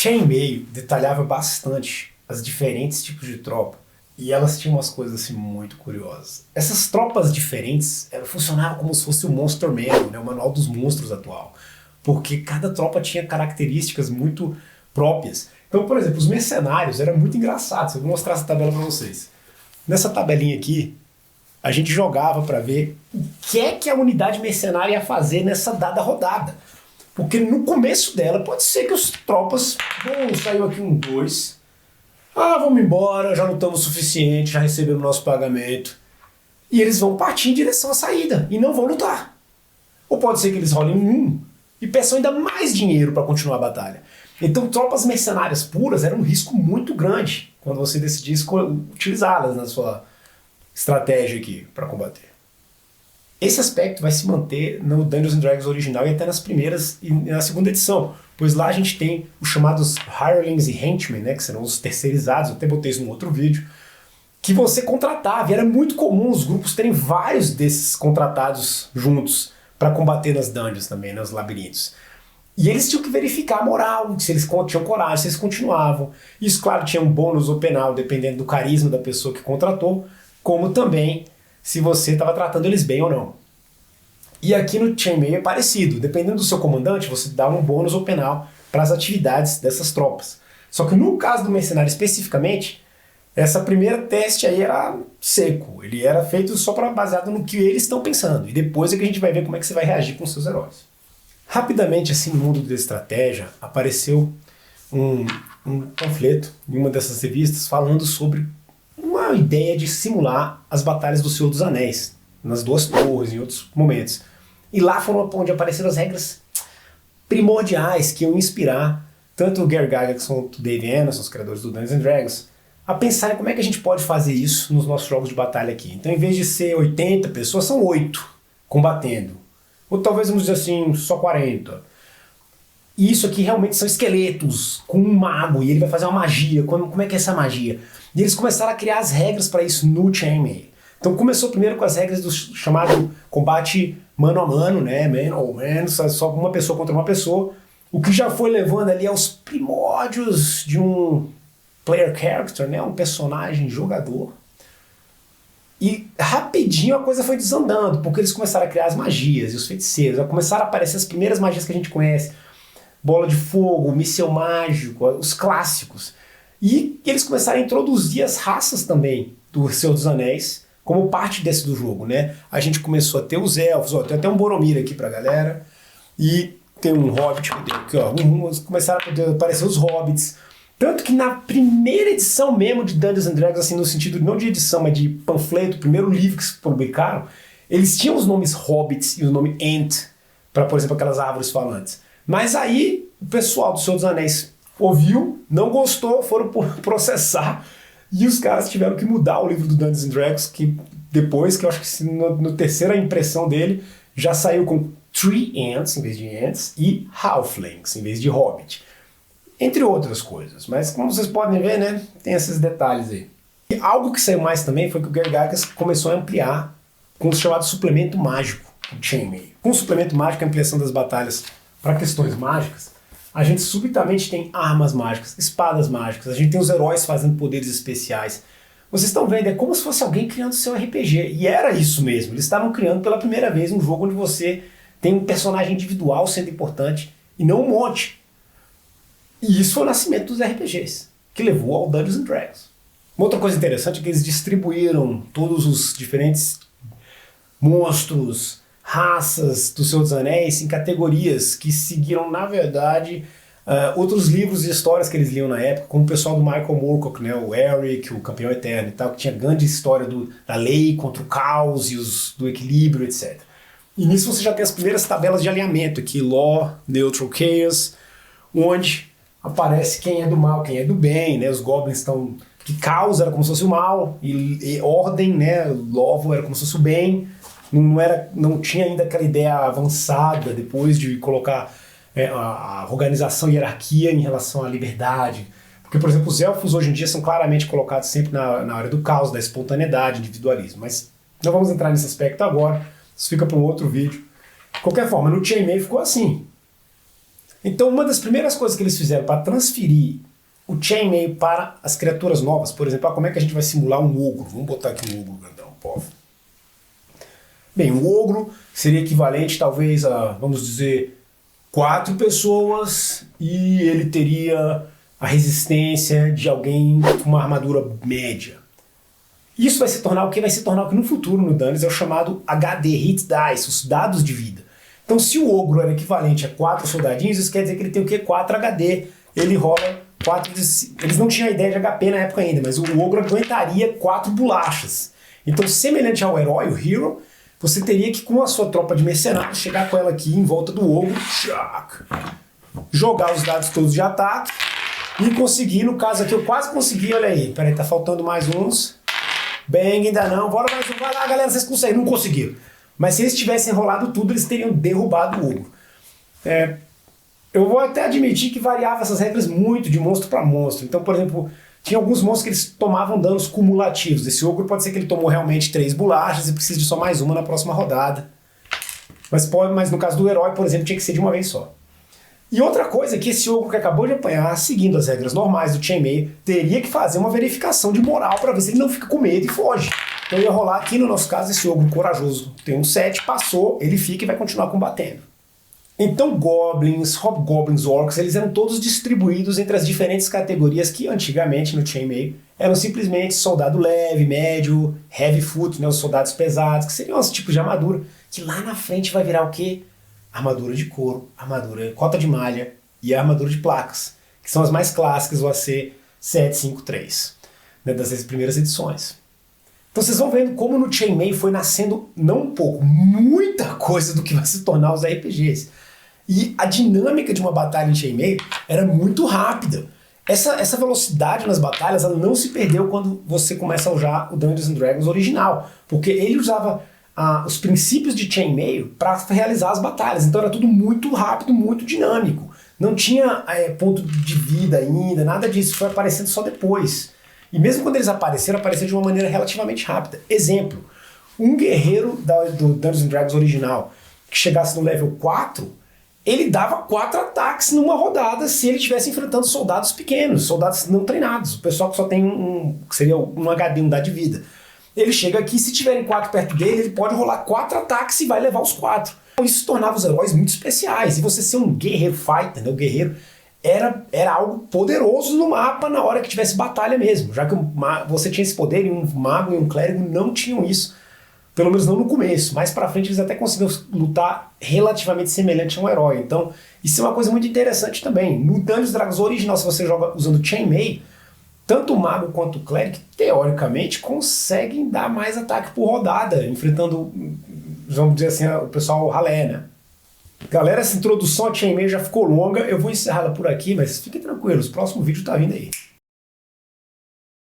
Chainmail detalhava bastante as diferentes tipos de tropa e elas tinham umas coisas assim muito curiosas. Essas tropas diferentes funcionavam como se fosse o Monster Manual, né, o manual dos monstros atual, porque cada tropa tinha características muito próprias. Então, por exemplo, os mercenários era muito engraçado. Eu vou mostrar essa tabela para vocês. Nessa tabelinha aqui, a gente jogava para ver o que a unidade mercenária ia fazer nessa dada rodada. Porque no começo dela pode ser que os tropas, saiu aqui um 2, vamos embora, já não estamos o suficiente, já recebemos nosso pagamento. E eles vão partir em direção à saída e não vão lutar. Ou pode ser que eles rolem um 1 e peçam ainda mais dinheiro para continuar a batalha. Então tropas mercenárias puras eram um risco muito grande quando você decidisse utilizá-las na sua estratégia aqui para combater. Esse aspecto vai se manter no Dungeons & Dragons original e até nas primeiras e na segunda edição, pois lá a gente tem os chamados Hirelings e Henchmen, né, que serão os terceirizados, eu até botei isso num outro vídeo, que você contratava, e era muito comum os grupos terem vários desses contratados juntos para combater nas dungeons também, nos labirintos. E eles tinham que verificar a moral, se eles tinham coragem, se eles continuavam. Isso, claro, tinha um bônus ou penal, dependendo do carisma da pessoa que contratou, como também se você estava tratando eles bem ou não. E aqui no Chainmail é parecido. Dependendo do seu comandante, você dá um bônus ou penal para as atividades dessas tropas. Só que no caso do mercenário especificamente, essa primeira teste aí era seco. Ele era feito só baseado no que eles estão pensando. E depois é que a gente vai ver como é que você vai reagir com seus heróis. Rapidamente, assim, no mundo da estratégia, apareceu um panfleto em uma dessas revistas falando sobre uma ideia de simular as batalhas do Senhor dos Anéis, nas Duas Torres, em outros momentos. E lá foram onde apareceram as regras primordiais que iam inspirar tanto o Gary Gygax quanto o Dave Anderson, os criadores do Dungeons & Dragons, a pensar em como é que a gente pode fazer isso nos nossos jogos de batalha aqui. Então, em vez de ser 80 pessoas, são 8 combatendo. Ou talvez, vamos dizer assim, só 40. E isso aqui realmente são esqueletos com um mago, e ele vai fazer uma magia. Como é que é essa magia? E eles começaram a criar as regras para isso no Chainmail. Então começou primeiro com as regras do chamado combate mano a mano, né? Man ou man, só uma pessoa contra uma pessoa. O que já foi levando ali aos primórdios de um player character, né? Um personagem jogador. E rapidinho a coisa foi desandando, porque eles começaram a criar as magias e os feiticeiros. Começaram a aparecer as primeiras magias que a gente conhece. Bola de fogo, míssel mágico, os clássicos. E eles começaram a introduzir as raças também do Senhor dos Anéis como parte desse do jogo, né? A gente começou a ter os elfos, tem até um Boromir aqui pra galera, e tem um hobbit, aqui, começaram a aparecer os hobbits. Tanto que na primeira edição mesmo de Dungeons & Dragons, assim, no sentido não de edição, mas de panfleto, o primeiro livro que se publicaram, eles tinham os nomes hobbits e o nome ent, para, por exemplo, aquelas árvores falantes. Mas aí o pessoal do Senhor dos Anéis ouviu, não gostou, foram processar, e os caras tiveram que mudar o livro do Dungeons & Dragons, que depois, que eu acho que na terceira impressão dele, já saiu com Tree Ents em vez de Ents e Halflings em vez de Hobbit. Entre outras coisas, mas como vocês podem ver, né, tem esses detalhes aí. E algo que saiu mais também foi que o Gary Gygax começou a ampliar com o chamado suplemento mágico, o Chainmail. Com o suplemento mágico, a ampliação das batalhas para questões mágicas, a gente subitamente tem armas mágicas, espadas mágicas, a gente tem os heróis fazendo poderes especiais. Vocês estão vendo, é como se fosse alguém criando seu RPG, e era isso mesmo, eles estavam criando pela primeira vez um jogo onde você tem um personagem individual sendo importante, e não um monte. E isso foi o nascimento dos RPGs, que levou ao Dungeons & Dragons. Uma outra coisa interessante é que eles distribuíram todos os diferentes monstros, raças do Senhor dos Anéis em categorias que seguiram, na verdade, outros livros e histórias que eles liam na época, como o pessoal do Michael Moorcock, né, o Eric, o Campeão Eterno e tal, que tinha grande história da lei contra o caos e do equilíbrio, etc. E nisso você já tem as primeiras tabelas de alinhamento aqui, Law, Neutral, Chaos, onde aparece quem é do mal, quem é do bem, né? Os goblins estão... que caos era como se fosse o mal, e ordem, né? Lovo era como se fosse o bem. Não tinha ainda aquela ideia avançada depois de colocar a organização e hierarquia em relação à liberdade. Porque, por exemplo, os elfos hoje em dia são claramente colocados sempre na área do caos, da espontaneidade, individualismo. Mas não vamos entrar nesse aspecto agora, isso fica para um outro vídeo. De qualquer forma, no Chainmail ficou assim. Então uma das primeiras coisas que eles fizeram para transferir o Chainmail para as criaturas novas, por exemplo, como é que a gente vai simular um ogro? Vamos botar aqui um ogro grandão, povo. Bem, um ogro seria equivalente talvez a, vamos dizer, 4 pessoas e ele teria a resistência de alguém com uma armadura média. Isso vai se tornar o que? Vai se tornar o que no futuro no Dungeons é o chamado HD, Hit Dice, os dados de vida. Então se o ogro era equivalente a 4 soldadinhos, isso quer dizer que ele tem o quê? 4 HD. Ele rola 4 de... Eles não tinham a ideia de HP na época ainda, mas o ogro aguentaria 4 bolachas. Então, semelhante ao herói, o hero, você teria que, com a sua tropa de mercenários, chegar com ela aqui em volta do ogro, jogar os dados todos de ataque e conseguir, no caso aqui eu quase consegui, olha aí, peraí, tá faltando mais uns. Bang, ainda não, bora mais um, vai lá galera, vocês conseguem, não conseguiram. Mas se eles tivessem enrolado tudo, eles teriam derrubado o ogro. Eu vou até admitir que variava essas regras muito de monstro para monstro. Então, por exemplo, tinha alguns monstros que eles tomavam danos cumulativos. Esse ogro pode ser que ele tomou realmente 3 bolachas e precisa de só mais uma na próxima rodada. Mas no caso do herói, por exemplo, tinha que ser de uma vez só. E outra coisa é que esse ogro que acabou de apanhar, seguindo as regras normais do Chainmail, teria que fazer uma verificação de moral para ver se ele não fica com medo e foge. Então ia rolar aqui no nosso caso esse ogro corajoso. Tem um 7, passou, ele fica e vai continuar combatendo. Então goblins, hobgoblins, orcs, eles eram todos distribuídos entre as diferentes categorias que antigamente no Chainmail eram simplesmente soldado leve, médio, heavy foot, né, os soldados pesados, que seriam os tipos de armadura, que lá na frente vai virar o quê? Armadura de couro, armadura cota de malha e a armadura de placas, que são as mais clássicas, o AC 753, né, das primeiras edições. Então vocês vão vendo como no Chainmail foi nascendo, não um pouco, muita coisa do que vai se tornar os RPGs. E a dinâmica de uma batalha em Chainmail era muito rápida. Essa velocidade nas batalhas ela não se perdeu quando você começa a usar o Dungeons and Dragons original, porque ele usava os princípios de Chainmail para realizar as batalhas. Então era tudo muito rápido, muito dinâmico. Não tinha ponto de vida ainda, nada disso, foi aparecendo só depois. E mesmo quando eles apareceram de uma maneira relativamente rápida. Exemplo, um guerreiro do Dungeons and Dragons original que chegasse no level 4, ele dava 4 ataques numa rodada se ele estivesse enfrentando soldados pequenos, soldados não treinados, o pessoal que só tem que seria um HD, um dado de vida. Ele chega aqui, se tiverem 4 perto dele, ele pode rolar 4 ataques e vai levar os 4. Isso tornava os heróis muito especiais. E você ser um guerreiro fighter, né, o guerreiro, era algo poderoso no mapa na hora que tivesse batalha mesmo, já que você tinha esse poder e um mago e um clérigo não tinham isso, pelo menos não no começo. Mais pra frente eles até conseguiram lutar relativamente semelhante a um herói, então isso é uma coisa muito interessante também. No Dungeons & Dragons original, se você joga usando Chainmail, tanto o mago quanto o clérigo, teoricamente, conseguem dar mais ataque por rodada, enfrentando, vamos dizer assim, o pessoal ralé, né? Galera, essa introdução a Chainmail já ficou longa, eu vou encerrá-la por aqui, mas fiquem tranquilos, o próximo vídeo tá vindo aí.